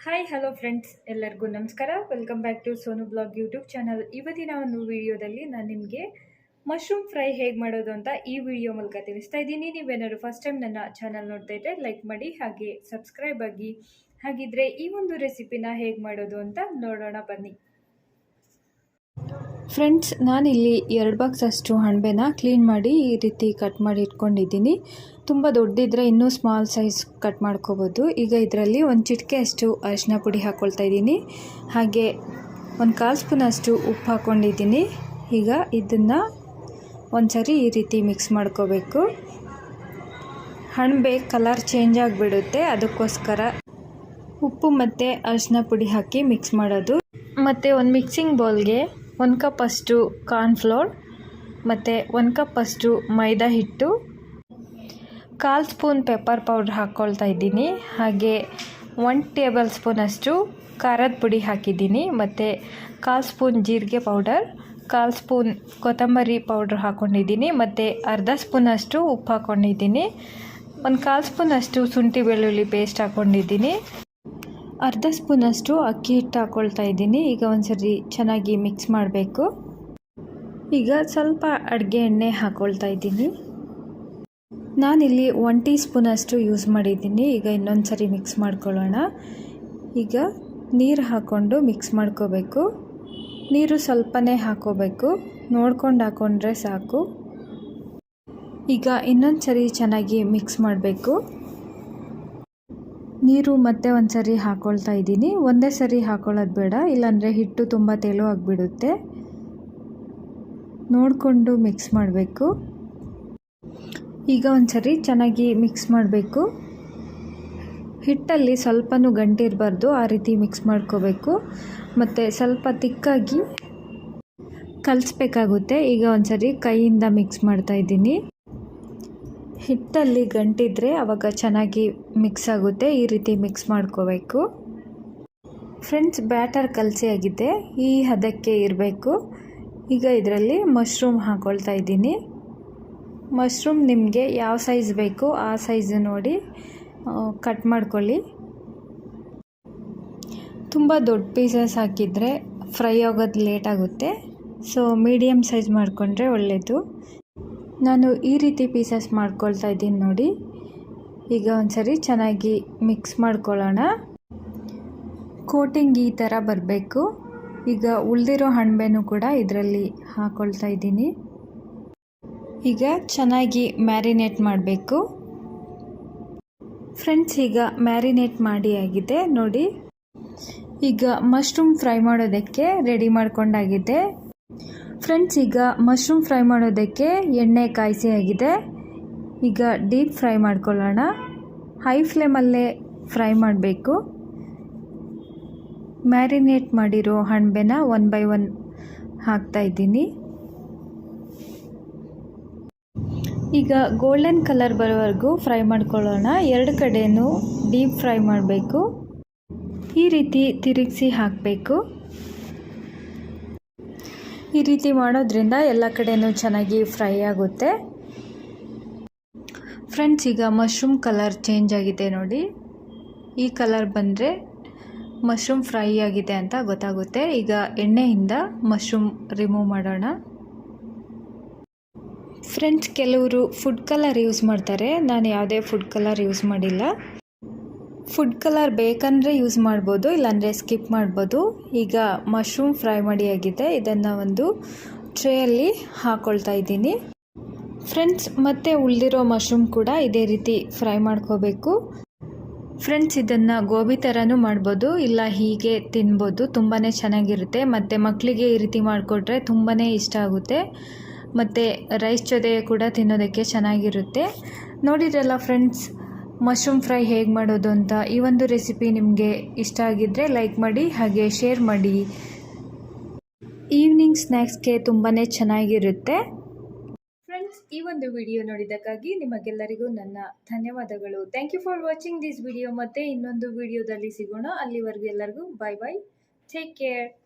Hi hello friends, ಎಲ್ಲರಿಗೂ ನಮಸ್ಕಾರ. Welcome back to Sonu blog YouTube channel. ಇವತ್ತಿನ ಒಂದು ವಿಡಿಯೋದಲ್ಲಿ ನಾನು ನಿಮಗೆ ಮಶ್ರೂಮ್ ಫ್ರೈ ಹೇಗೆ ಮಾಡೋದು ಅಂತ ಈ ವಿಡಿಯೋ ಮೂಲಕ ತಿಳಿಸ್ತಾ ಇದ್ದೀನಿ. ನೀವೇನಾದ್ರು ಫಸ್ಟ್ ಟೈಮ್ ನನ್ನ ಚಾನಲ್ ನೋಡ್ತಾ ಇದ್ದರೆ ಲೈಕ್ ಮಾಡಿ, ಹಾಗೆ ಸಬ್ಸ್ಕ್ರೈಬ್ ಆಗಿ. ಹಾಗಿದ್ರೆ ಈ ಒಂದು ರೆಸಿಪಿನ ಹೇಗೆ ಮಾಡೋದು ಅಂತ ನೋಡೋಣ ಬನ್ನಿ. ಫ್ರೆಂಡ್ಸ್, ನಾನಿಲ್ಲಿ 2 ಬಾಕ್ಸ್ ಅಷ್ಟು ಅಣಬೆನ ಕ್ಲೀನ್ ಮಾಡಿ ಈ ರೀತಿ ಕಟ್ ಮಾಡಿ ಇಟ್ಕೊಂಡಿದ್ದೀನಿ. ತುಂಬ ದೊಡ್ಡದಿದ್ರೆ ಇನ್ನೂ ಸ್ಮಾಲ್ ಸೈಜ್ ಕಟ್ ಮಾಡ್ಕೋಬೋದು. ಈಗ ಇದರಲ್ಲಿ ಒಂದು ಚಿಟಿಕೆ ಅಷ್ಟು ಅರಿಶಿನ ಪುಡಿ ಹಾಕ್ಕೊಳ್ತಾ ಇದ್ದೀನಿ. ಹಾಗೆ ಒಂದು 1/4 ಸ್ಪೂನ್ ಅಷ್ಟು ಉಪ್ಪು ಹಾಕ್ಕೊಂಡಿದ್ದೀನಿ. ಈಗ ಇದನ್ನು ಒಂದ್ಸರಿ ಈ ರೀತಿ ಮಿಕ್ಸ್ ಮಾಡ್ಕೋಬೇಕು. ಅಣಬೆ ಕಲರ್ ಚೇಂಜ್ ಆಗಿಬಿಡುತ್ತೆ, ಅದಕ್ಕೋಸ್ಕರ ಉಪ್ಪು ಮತ್ತು ಅರಿಶಿನ ಪುಡಿ ಹಾಕಿ ಮಿಕ್ಸ್ ಮಾಡೋದು. ಮತ್ತು ಒಂದು ಮಿಕ್ಸಿಂಗ್ ಬೌಲ್ಗೆ 1 ಕಪ್ ಅಷ್ಟು ಕಾರ್ನ್ಫ್ಲೋರ್ ಮತ್ತು 1 ಕಪ್ ಅಷ್ಟು ಮೈದಾ ಹಿಟ್ಟು, 1/4 ಸ್ಪೂನ್ ಪೆಪ್ಪರ್ ಪೌಡ್ರ್ ಹಾಕ್ಕೊಳ್ತಾ ಇದ್ದೀನಿ. ಹಾಗೆ 1 ಟೇಬಲ್ ಸ್ಪೂನ್ ಅಷ್ಟು ಖಾರದ ಪುಡಿ ಹಾಕಿದ್ದೀನಿ. ಮತ್ತು 1/4 ಸ್ಪೂನ್ ಜೀರಿಗೆ ಪೌಡರ್, 1/4 ಸ್ಪೂನ್ ಕೊತ್ತಂಬರಿ ಪೌಡ್ರ್ ಹಾಕ್ಕೊಂಡಿದ್ದೀನಿ. ಮತ್ತು ಅರ್ಧ ಸ್ಪೂನ್ ಅಷ್ಟು ಉಪ್ಪು ಹಾಕ್ಕೊಂಡಿದ್ದೀನಿ. 1/4 ಸ್ಪೂನ್ ಅಷ್ಟು ಶುಂಠಿ ಬೆಳ್ಳುಳ್ಳಿ ಪೇಸ್ಟ್ ಹಾಕ್ಕೊಂಡಿದ್ದೀನಿ. ಅರ್ಧ ಸ್ಪೂನಷ್ಟು ಅಕ್ಕಿ ಹಿಟ್ಟು ಹಾಕ್ಕೊಳ್ತಾ ಇದ್ದೀನಿ. ಈಗ ಒಂದ್ಸರಿ ಚೆನ್ನಾಗಿ ಮಿಕ್ಸ್ ಮಾಡಬೇಕು. ಈಗ ಸ್ವಲ್ಪ ಅಡುಗೆ ಎಣ್ಣೆ ಹಾಕ್ಕೊಳ್ತಾ ಇದ್ದೀನಿ. ನಾನಿಲ್ಲಿ 1 ಟೀ ಸ್ಪೂನಷ್ಟು ಯೂಸ್ ಮಾಡಿದ್ದೀನಿ. ಈಗ ಇನ್ನೊಂದು ಸರಿ ಮಿಕ್ಸ್ ಮಾಡ್ಕೊಳ್ಳೋಣ. ಈಗ ನೀರು ಹಾಕ್ಕೊಂಡು ಮಿಕ್ಸ್ ಮಾಡ್ಕೋಬೇಕು. ನೀರು ಸ್ವಲ್ಪನೇ ಹಾಕ್ಕೋಬೇಕು, ನೋಡ್ಕೊಂಡು ಹಾಕ್ಕೊಂಡ್ರೆ ಸಾಕು. ಈಗ ಇನ್ನೊಂದು ಸರಿ ಚೆನ್ನಾಗಿ ಮಿಕ್ಸ್ ಮಾಡಬೇಕು. ನೀರು ಮತ್ತೆ ಒಂದು ಸರಿ ಹಾಕ್ಕೊಳ್ತಾ ಇದ್ದೀನಿ. ಒಂದೇ ಸರಿ ಹಾಕ್ಕೊಳ್ಳೋದು ಬೇಡ, ಇಲ್ಲಾಂದರೆ ಹಿಟ್ಟು ತುಂಬ ತೆಳು ಆಗಿಬಿಡುತ್ತೆ. ನೋಡಿಕೊಂಡು ಮಿಕ್ಸ್ ಮಾಡಬೇಕು. ಈಗ ಒಂದು ಸರಿ ಚೆನ್ನಾಗಿ ಮಿಕ್ಸ್ ಮಾಡಬೇಕು. ಹಿಟ್ಟಲ್ಲಿ ಸ್ವಲ್ಪನೂ ಗಂಟಿರಬಾರ್ದು, ಆ ರೀತಿ ಮಿಕ್ಸ್ ಮಾಡ್ಕೋಬೇಕು. ಮತ್ತು ಸ್ವಲ್ಪ ತಿಕ್ಕಾಗಿ ಕಲಿಸ್ಬೇಕಾಗುತ್ತೆ. ಈಗ ಒಂದು ಸರಿ ಕೈಯಿಂದ ಮಿಕ್ಸ್ ಮಾಡ್ತಾ ಇದ್ದೀನಿ. ಹಿಟ್ಟಲ್ಲಿ ಗಂಟಿದ್ರೆ ಆವಾಗ ಚೆನ್ನಾಗಿ ಮಿಕ್ಸ್ ಆಗುತ್ತೆ. ಈ ರೀತಿ ಮಿಕ್ಸ್ ಮಾಡ್ಕೋಬೇಕು. ಫ್ರೆಂಡ್ಸ್, ಬ್ಯಾಟರ್ ಕಲಸಿ ಆಗಿದೆ, ಈ ಹದಕ್ಕೆ ಇರಬೇಕು. ಈಗ ಇದರಲ್ಲಿ ಮಶ್ರೂಮ್ ಹಾಕ್ಕೊಳ್ತಾ ಇದ್ದೀನಿ. ಮಶ್ರೂಮ್ ನಿಮಗೆ ಯಾವ ಸೈಜ್ ಬೇಕು ಆ ಸೈಜ್ ನೋಡಿ ಕಟ್ ಮಾಡ್ಕೊಳ್ಳಿ. ತುಂಬ ದೊಡ್ಡ ಪೀಸಸ್ ಹಾಕಿದರೆ ಫ್ರೈ ಆಗೋದು ಲೇಟ್ ಆಗುತ್ತೆ. ಸೊ ಮೀಡಿಯಮ್ ಸೈಜ್ ಮಾಡಿಕೊಂಡ್ರೆ ಒಳ್ಳೆಯದು. ನಾನು ಈ ರೀತಿ ಪೀಸಸ್ ಮಾಡ್ಕೊಳ್ತಾ ಇದ್ದೀನಿ ನೋಡಿ. ಈಗ ಒಂದ್ಸರಿ ಚೆನ್ನಾಗಿ ಮಿಕ್ಸ್ ಮಾಡ್ಕೊಳ್ಳೋಣ. ಕೋಟಿಂಗ್ ಈ ಥರ ಬರಬೇಕು. ಈಗ ಉಳಿದಿರೋ ಅಣಬೆನೂ ಕೂಡ ಇದರಲ್ಲಿ ಹಾಕ್ಕೊಳ್ತಾ ಇದ್ದೀನಿ. ಈಗ ಚೆನ್ನಾಗಿ ಮ್ಯಾರಿನೇಟ್ ಮಾಡಬೇಕು. ಫ್ರೆಂಡ್ಸ್, ಈಗ ಮ್ಯಾರಿನೇಟ್ ಮಾಡಿ ಆಗಿದೆ ನೋಡಿ. ಈಗ ಮಶ್ರೂಮ್ ಫ್ರೈ ಮಾಡೋದಕ್ಕೆ ರೆಡಿ ಮಾಡ್ಕೊಂಡಾಗಿದೆ. ಫ್ರೆಂಡ್ಸ್, ಈಗ ಮಶ್ರೂಮ್ ಫ್ರೈ ಮಾಡೋದಕ್ಕೆ ಎಣ್ಣೆ ಕಾಯಿಸಿ ಆಗಿದೆ. ಈಗ ಡೀಪ್ ಫ್ರೈ ಮಾಡ್ಕೊಳ್ಳೋಣ. ಹೈ ಫ್ಲೇಮಲ್ಲೇ ಫ್ರೈ ಮಾಡಬೇಕು. ಮ್ಯಾರಿನೇಟ್ ಮಾಡಿರೋ ಅಣಬೆನ 1 ಬೈ 1 ಹಾಕ್ತಾ ಇದ್ದೀನಿ. ಈಗ ಗೋಲ್ಡನ್ ಕಲರ್ ಬರೋವರೆಗೂ ಫ್ರೈ ಮಾಡ್ಕೊಳ್ಳೋಣ. 2 ಕಡೆಯೂ ಡೀಪ್ ಫ್ರೈ ಮಾಡಬೇಕು. ಈ ರೀತಿ ತಿರುಗಿಸಿ ಹಾಕಬೇಕು. ಈ ರೀತಿ ಮಾಡೋದ್ರಿಂದ ಎಲ್ಲ ಕಡೆಯೂ ಚೆನ್ನಾಗಿ ಫ್ರೈ ಆಗುತ್ತೆ. ಫ್ರೆಂಡ್ಸ್, ಈಗ ಮಶ್ರೂಮ್ ಕಲರ್ ಚೇಂಜ್ ಆಗಿದೆ ನೋಡಿ. ಈ ಕಲರ್ ಬಂದರೆ ಮಶ್ರೂಮ್ ಫ್ರೈ ಆಗಿದೆ ಅಂತ ಗೊತ್ತಾಗುತ್ತೆ. ಈಗ ಎಣ್ಣೆಯಿಂದ ಮಶ್ರೂಮ್ ರಿಮೂವ್ ಮಾಡೋಣ. ಫ್ರೆಂಡ್ಸ್, ಕೆಲವರು ಫುಡ್ ಕಲರ್ ಯೂಸ್ ಮಾಡ್ತಾರೆ. ನಾನು ಯಾವುದೇ ಫುಡ್ ಕಲರ್ ಯೂಸ್ ಮಾಡಿಲ್ಲ. ಫುಡ್ ಕಲರ್ ಬೇಕಂದರೆ ಯೂಸ್ ಮಾಡ್ಬೋದು, ಇಲ್ಲಾಂದರೆ ಸ್ಕಿಪ್ ಮಾಡ್ಬೋದು. ಈಗ ಮಶ್ರೂಮ್ ಫ್ರೈ ಮಾಡಿ ಆಗಿದೆ. ಇದನ್ನು ಒಂದು ಟ್ರೇಯಲ್ಲಿ ಹಾಕ್ಕೊಳ್ತಾ ಇದ್ದೀನಿ. ಫ್ರೆಂಡ್ಸ್, ಮತ್ತೆ ಉಳಿದಿರೋ ಮಶ್ರೂಮ್ ಕೂಡ ಇದೇ ರೀತಿ ಫ್ರೈ ಮಾಡ್ಕೋಬೇಕು. ಫ್ರೆಂಡ್ಸ್, ಇದನ್ನು ಗೋಬಿ ಥರನೂ ಮಾಡ್ಬೋದು, ಇಲ್ಲ ಹೀಗೆ ತಿನ್ಬೋದು. ತುಂಬಾ ಚೆನ್ನಾಗಿರುತ್ತೆ. ಮತ್ತು ಮಕ್ಕಳಿಗೆ ಈ ರೀತಿ ಮಾಡಿಕೊಟ್ರೆ ತುಂಬಾ ಇಷ್ಟ ಆಗುತ್ತೆ. ಮತ್ತು ರೈಸ್ ಜೊತೆ ಕೂಡ ತಿನ್ನೋದಕ್ಕೆ ಚೆನ್ನಾಗಿರುತ್ತೆ. ನೋಡಿದ್ರಲ್ಲ ಫ್ರೆಂಡ್ಸ್, ಮಶ್ರೂಮ್ ಫ್ರೈ ಹೇಗೆ ಮಾಡೋದು ಅಂತ. ಈ ಒಂದು ರೆಸಿಪಿ ನಿಮಗೆ ಇಷ್ಟ ಆಗಿದ್ದರೆ ಲೈಕ್ ಮಾಡಿ, ಹಾಗೆ ಶೇರ್ ಮಾಡಿ. ಈವ್ನಿಂಗ್ ಸ್ನ್ಯಾಕ್ಸ್ಗೆ ತುಂಬಾ ಚೆನ್ನಾಗಿರುತ್ತೆ. ಫ್ರೆಂಡ್ಸ್, ಈ ಒಂದು ವಿಡಿಯೋ ನೋಡಿದ್ದಕ್ಕಾಗಿ ನಿಮಗೆಲ್ಲರಿಗೂ ನನ್ನ ಧನ್ಯವಾದಗಳು. Thank you for watching this video. ಮತ್ತೆ ಇನ್ನೊಂದು ವಿಡಿಯೋದಲ್ಲಿ ಸಿಗೋಣ. ಅಲ್ಲಿವರೆಗೂ ಎಲ್ಲರಿಗೂ ಬಾಯ್ ಬಾಯ್. Take care.